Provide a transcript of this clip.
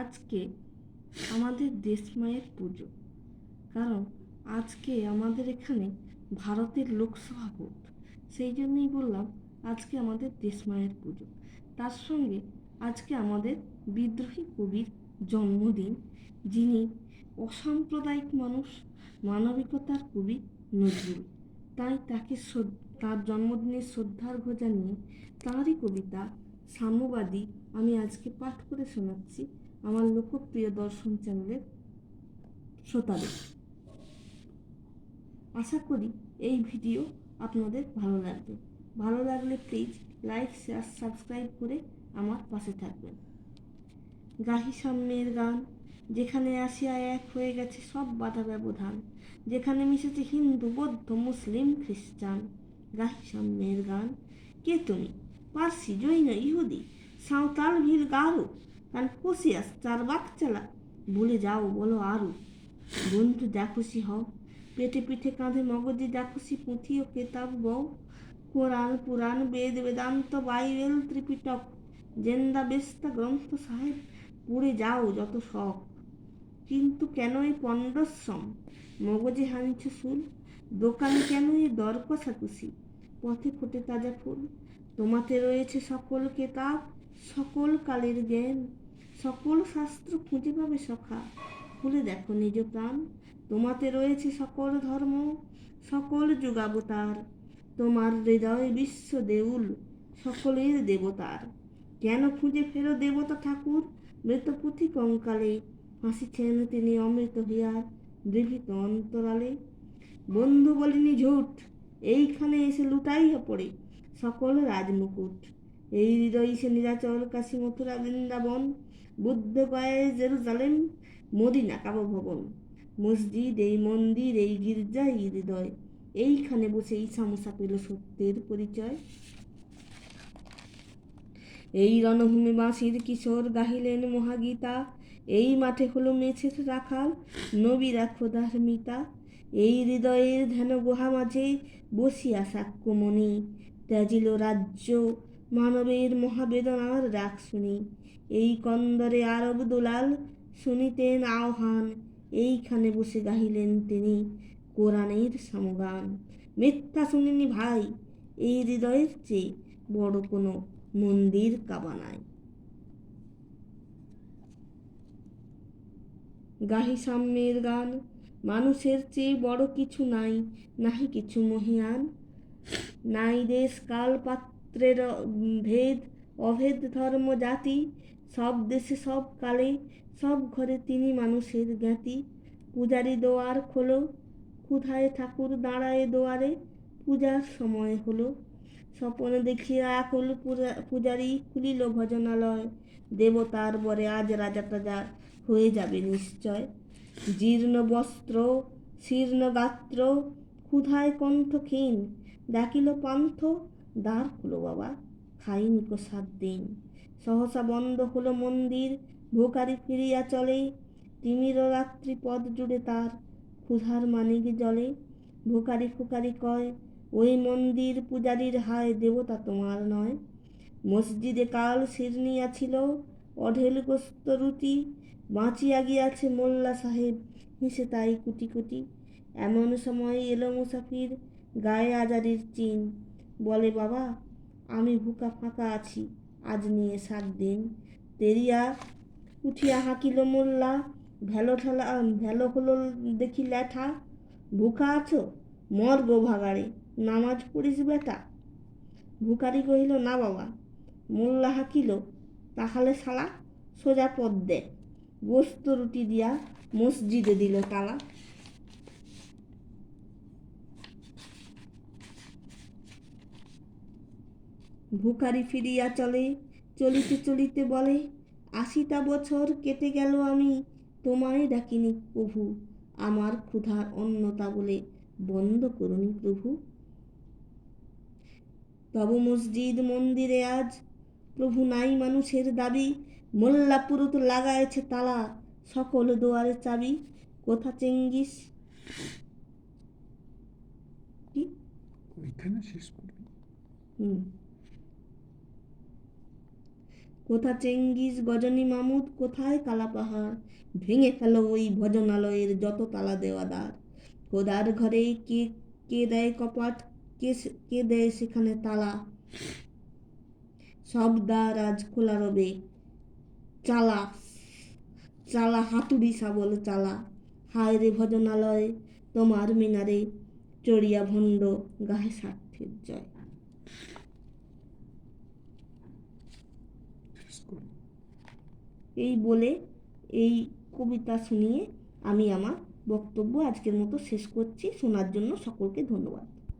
আজকে আমাদের দেশমায়ের পুজো, কারণ আজকে আমাদের এখানে ভারতের লোকসভা ভোট। সেই জন্যই বললাম আজকে আমাদের দেশমায়ের পুজো। তার সঙ্গে আজকে আমাদের বিদ্রোহী কবির জন্মদিন, যিনি অসাম্প্রদায়িক মানুষ, মানবিকতার কবি নজরুল। তাই তার জন্মদিনের শ্রদ্ধার্ঘ্য জানিয়ে তাঁরই কবিতা সাম্যবাদী আমি আজকে পাঠ করে শোনাচ্ছি আমার লোকপ্রিয় দর্শন চ্যানেলের শ্রোতাদের। আশা করি এই ভিডিও আপনাদের ভালো লাগবে। ভালো লাগলে প্লিজ লাইক, শেয়ার, সাবস্ক্রাইব করে আমার পাশে থাকবেন। গাহি সাম্যের গান, যেখানে আসিয়ায় এক হয়ে গেছে সব বাধা ব্যবধান, যেখানে মিশেছে হিন্দু, বৌদ্ধ, মুসলিম, খ্রিস্টান। গাহি সাম্যের গান। কে তুমি? পার্সি, জৈন, ইহুদি, সাঁওতাল, ভিল, গারো, কনফুসিয়াস, চারবাক চালা, বলে যাও বলো আরো। বন্ধু যা খুশি হও, পেটে পিঠে কাঁধে মগজে যা খুশি পুঁথি ও কেতাব বউ। কোরআন, পুরাণ, বেদ, বেদান্ত, বাইবেল, ত্রিপিটক, জেন্দা বেস্তা গ্রন্থ সাহেব, পড়ে যাও যত শখ। কিন্তু কেন এই পণ্ডশ্রম? মগজে হানিছ শুল, দোকানে কেন এই দর কষাকষি? পথে ফোটে তাজা ফুল, তোমাতে রয়েছে সকল কেতাব, সকল কালের জ্ঞান, সকল শাস্ত্র খুঁজে পাবে সখা, খুলে দেখো নিজ প্রাণ। তোমাতে রয়েছে সকল ধর্ম, সকল যুগাবতার, তোমার হৃদয় বিশ্ব দেউল, সকলের দেবতার। কেন খুঁজে ফেরো দেবতা ঠাকুর মৃতপুথি কঙ্কালে, হাসিছেন তিনি অমৃত হিয়ার দৃঢ়িত অন্তরালে। বন্ধু বলিনি ঝুট, এইখানে এসে লুটাইয়া পড়ে সকল রাজমুকুট। এই হৃদয় সে নীলাচল, কাশী, মথুরা, বৃন্দাবন, বুদ্ধ গয়ায় জেরুজালেম, মদিনা কাবা ভবন। মসজিদ এই মন্দির, এই গির্জা এই হৃদয়, এইখানে বসে ঈশা মুসা পেল সত্যের পরিচয়। এই রণভূমি বাঁশির কিশোর গাহিলেন মহাগীতা, এই মাঠে হলো মেছের রাখাল নবীরা খোদার মিতা। এই হৃদয়ের ধ্যান গুহা মাঝে বসিয়া সাক্ষ্যমণি, ত্যাজিল রাজ্য মানবের মহাবেদনার ডাক শুনি। এই কন্দরে আরব দুলাল শুনিতেন আহ্বান, এইখানে বসে গাহিলেন তিনি কোরআনের সমগান। মিথ্যা শুনিনি ভাই, এই হৃদয়ের চেয়ে বড় কোনো মন্দির কাবা নাই। গাহি সাম্যের গান। মানুষের চেয়ে বড় কিছু নাই, নাহি কিছু মহিয়ান। নাই দেশ কাল পাত্রের ভেদ, অভেদ ধর্ম জাতি, সব দেশে সব কালে সব ঘরে তিনি মানুষের জ্ঞাতি। পূজারি দোয়ার খোলো, ক্ষুধায় ঠাকুর দাঁড়ায় দুয়ারে, পূজার সময় হলো। স্বপন দেখিয়া আকুল পূজারি খুলিল ভজনালয়, দেবতার বরে আজ রাজা টাজা হয়ে যাবে নিশ্চয়। জীর্ণ বস্ত্র, শীর্ণ গাত্র, ক্ষুধায় কণ্ঠ ক্ষীণ, ডাকিল পান্থ, দ্বার খুলো বাবা, খাইনি কো 7 দিন। সহসা বন্ধ হলো মন্দির, ভোকারি ফিরিয়া চলে, তিমির রাত্রি পথ জুড়ে তার ক্ষুধার মানিক জলে। ভোকারি ফুকারি কয়, ওই মন্দির পূজারীর হায়, দেবতা তোমার নয়। মসজিদে কাল শিরনিয়া ছিল, অঢেল গোস্ত রুটি, বাঁচিয়া গিয়াছে মোল্লা সাহেব হিসে তাই কুটি কুটি। এমন সময় এলো মুসাফির, গায়ে আজারির চিন, বলে বাবা আমি ভুকা ফাঁকা আছি, আজ নিয়ে 7 দিন। তেরিয়া উঠিয়া হাঁকিল মোল্লা, ভ্যালো হলো দেখি ল্যাঠা। ভুকা আছো, মর গো ভাগাড়ে, নামাজ পড়িস বেটা। ভুকারি কহিল না বাবা। মোল্লা হাঁকিল, তাহলে শালা সোজা পথ দে। গোস্ত রুটি দিয়া মসজিদে দিল তালা। ভুকারি ফিরিয়া চলে, চলিতে চলিতে বলে, 80টা বছর কেটে গেল আমি তোমায় ডাকিনি প্রভু, আমার ক্ষুধার অন্নতা বলে বন্ধ করুনি প্রভু। তব মসজিদ মন্দিরে আজ প্রভু নাই মানুষের দাবি, মোল্লা পুরুত লাগায়েছে তালা, সকল দুয়ারে চাবি। কোথা চেঙ্গিস? কি ওইখানে শেষ করবি? কোথা চেঙ্গিস গজনী মামুদ, কোথায় কালাপাহাড়, ভেঙে ফেলো ওই ভজনালয়ের যত তালা দেওয়া দ্বার। খোদার ঘরে কে কে দেয় কপাট, কে দেয় সেখানে তালা, সব দ্বার আজ খোলা রবে, চালা চালা হাতুড়ি শাবল চালা। হায় রে ভজনালয় তোমার মিনারে, চড়িয়া ভণ্ড গাহে স্বার্থের জয়। এই বলে এই কবিতা শুনিয়ে আমি আমার বক্তব্য আজকের মতো শেষ করছি। শোনার জন্য সকলকে ধন্যবাদ।